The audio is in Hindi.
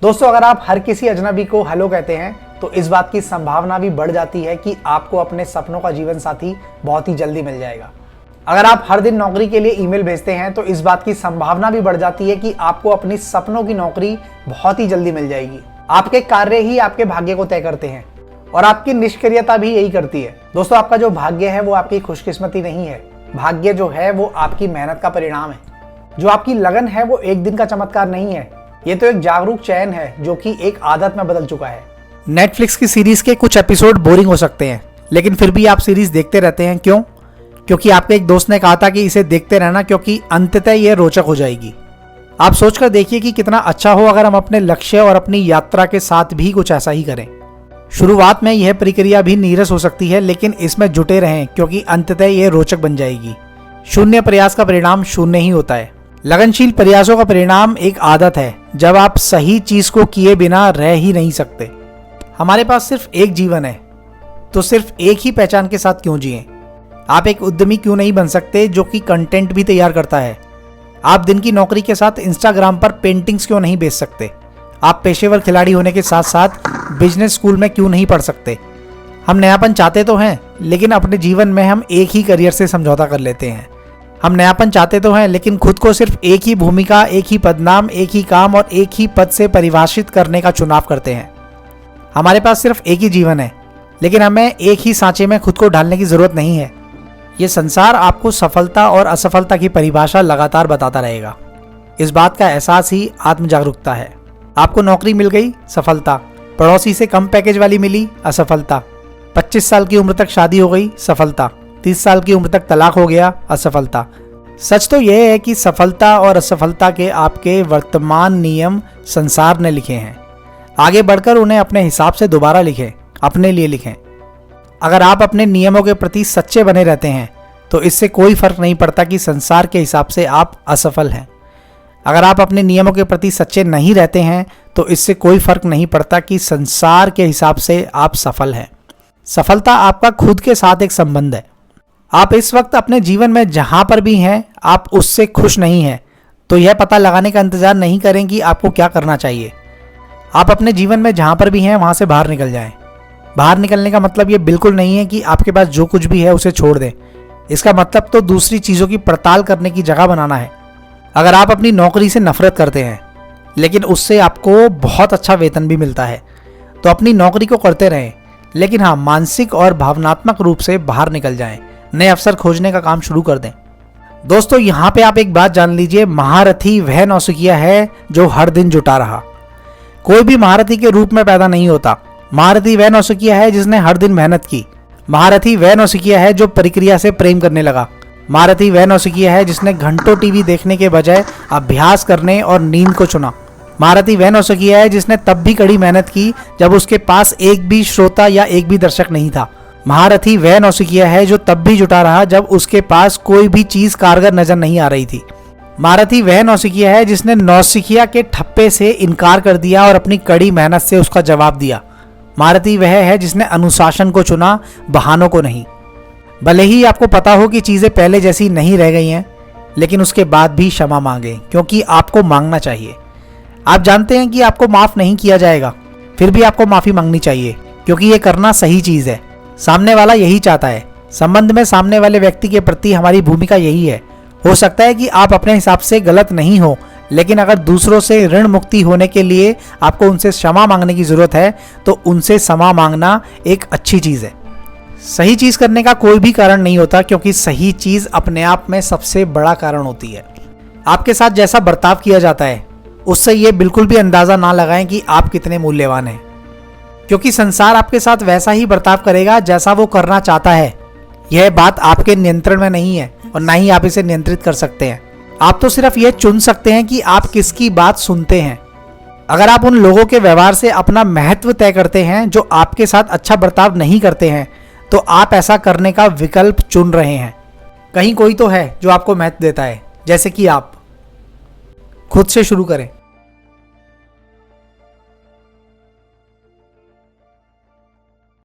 दोस्तों, अगर आप हर किसी अजनबी को हेलो कहते हैं तो इस बात की संभावना भी बढ़ जाती है कि आपको अपने सपनों का जीवन साथी बहुत ही जल्दी मिल जाएगा। अगर आप हर दिन नौकरी के लिए ईमेल भेजते हैं तो इस बात की संभावना भी बढ़ जाती है कि आपको अपनी सपनों की नौकरी बहुत ही जल्दी मिल जाएगी। आपके कार्य ही आपके भाग्य को तय करते हैं और आपकी निष्क्रियता भी यही करती है। दोस्तों, आपका जो भाग्य है वो आपकी खुशकिस्मती नहीं है। भाग्य जो है वो आपकी मेहनत का परिणाम है। जो आपकी लगन है वो एक दिन का चमत्कार नहीं है, ये तो एक जागरूक चयन है जो कि एक आदत में बदल चुका है। नेटफ्लिक्स की सीरीज के कुछ एपिसोड बोरिंग हो सकते हैं, लेकिन फिर भी आप सीरीज देखते रहते हैं। क्यों? क्योंकि आपके एक दोस्त ने कहा था कि इसे देखते रहना क्योंकि अंततः यह रोचक हो जाएगी। आप सोचकर देखिए कि कितना अच्छा हो अगर हम अपने लक्ष्य और अपनी यात्रा के साथ भी कुछ ऐसा ही करें। शुरुआत में यह प्रक्रिया भी नीरस हो सकती है, लेकिन इसमें जुटे रहें क्योंकि अंततः यह रोचक बन जाएगी। शून्य प्रयास का परिणाम शून्य ही होता है। लगनशील प्रयासों का परिणाम एक आदत है, जब आप सही चीज को किए बिना रह ही नहीं सकते। हमारे पास सिर्फ एक जीवन है, तो सिर्फ एक ही पहचान के साथ क्यों जिएं? आप एक उद्यमी क्यों नहीं बन सकते जो कि कंटेंट भी तैयार करता है? आप दिन की नौकरी के साथ इंस्टाग्राम पर पेंटिंग्स क्यों नहीं बेच सकते? आप पेशेवर खिलाड़ी होने के साथ साथ बिजनेस स्कूल में क्यों नहीं पढ़ सकते? हम नयापन चाहते तो हैं, लेकिन अपने जीवन में हम एक ही करियर से समझौता कर लेते हैं। हम नयापन चाहते तो हैं, लेकिन खुद को सिर्फ एक ही भूमिका, एक ही पदनाम, एक ही काम और एक ही पद से परिभाषित करने का चुनाव करते हैं। हमारे पास सिर्फ एक ही जीवन है, लेकिन हमें एक ही सांचे में खुद को ढालने की जरूरत नहीं है। ये संसार आपको सफलता और असफलता की परिभाषा लगातार बताता रहेगा। इस बात का एहसास ही आत्म जागरूकता है। आपको नौकरी मिल गई, सफलता। पड़ोसी से कम पैकेज वाली मिली, असफलता। 25 साल की उम्र तक शादी हो गई, सफलता। 30 साल की उम्र तक तलाक हो गया, असफलता। सच तो यह है कि सफलता और असफलता के आपके वर्तमान नियम संसार ने लिखे हैं। आगे बढ़कर उन्हें अपने हिसाब से दोबारा लिखें, अपने लिए लिखें। अगर आप अपने नियमों के प्रति सच्चे बने रहते हैं तो इससे कोई फर्क नहीं पड़ता कि संसार के हिसाब से आप असफल हैं। अगर आप अपने नियमों के प्रति सच्चे नहीं रहते हैं तो इससे कोई फर्क नहीं पड़ता कि संसार के हिसाब से आप सफल हैं। सफलता आपका खुद के साथ एक संबंध है। आप इस वक्त अपने जीवन में जहां पर भी हैं, आप उससे खुश नहीं हैं, तो यह पता लगाने का इंतजार नहीं करें कि आपको क्या करना चाहिए। आप अपने जीवन में जहां पर भी हैं वहां से बाहर निकल जाएं। बाहर निकलने का मतलब ये बिल्कुल नहीं है कि आपके पास जो कुछ भी है उसे छोड़ दें। इसका मतलब तो दूसरी चीज़ों की पड़ताल करने की जगह बनाना है। अगर आप अपनी नौकरी से नफरत करते हैं, लेकिन उससे आपको बहुत अच्छा वेतन भी मिलता है, तो अपनी नौकरी को करते रहें, लेकिन हाँ, मानसिक और भावनात्मक रूप से बाहर निकल जाएं। नए अवसर खोजने का काम शुरू कर दें। दोस्तों, यहाँ पे आप एक बात जान लीजिए, महारथी वह नौसिखिया है जो हर दिन जुटा रहा। कोई भी महारथी के रूप में पैदा नहीं होता। महारथी वह नौसिखिया है जिसने हर दिन मेहनत की। महारथी वह नौसिखिया है जो प्रक्रिया से प्रेम करने लगा। महारथी वह नौसिखिया है जिसने घंटों टीवी देखने के बजाय अभ्यास करने और नींद को चुना। महारथी वह नौसिखिया है जिसने तब भी कड़ी मेहनत की जब उसके पास एक भी श्रोता या एक भी दर्शक नहीं था। महारथी वह नौसिखिया है जो तब भी जुटा रहा जब उसके पास कोई भी चीज कारगर नजर नहीं आ रही थी। महारथी वह नौसिखिया है जिसने नौसिखिया के ठप्पे से इनकार कर दिया और अपनी कड़ी मेहनत से उसका जवाब दिया। महारथी वह है जिसने अनुशासन को चुना, बहानों को नहीं। भले ही आपको पता हो कि चीजें पहले जैसी नहीं रह गई हैं, लेकिन उसके बाद भी क्षमा मांगे, क्योंकि आपको मांगना चाहिए। आप जानते हैं कि आपको माफ नहीं किया जाएगा, फिर भी आपको माफी मांगनी चाहिए, क्योंकि ये करना सही चीज है। सामने वाला यही चाहता है। संबंध में सामने वाले व्यक्ति के प्रति हमारी भूमिका यही है। हो सकता है कि आप अपने हिसाब से गलत नहीं हो, लेकिन अगर दूसरों से ऋण मुक्ति होने के लिए आपको उनसे क्षमा मांगने की जरूरत है तो उनसे क्षमा मांगना एक अच्छी चीज है। सही चीज करने का कोई भी कारण नहीं होता, क्योंकि सही चीज अपने आप में सबसे बड़ा कारण होती है। आपके साथ जैसा बर्ताव किया जाता है उससे ये बिल्कुल भी अंदाजा ना लगाएं कि आप कितने मूल्यवान हैं, क्योंकि संसार आपके साथ वैसा ही बर्ताव करेगा जैसा वो करना चाहता है। यह बात आपके नियंत्रण में नहीं है और ना ही आप इसे नियंत्रित कर सकते हैं। आप तो सिर्फ ये चुन सकते हैं कि आप किसकी बात सुनते हैं। अगर आप उन लोगों के व्यवहार से अपना महत्व तय करते हैं जो आपके साथ अच्छा बर्ताव नहीं करते हैं, तो आप ऐसा करने का विकल्प चुन रहे हैं। कहीं कोई तो है जो आपको महत्व देता है, जैसे कि आप। खुद से शुरू करें।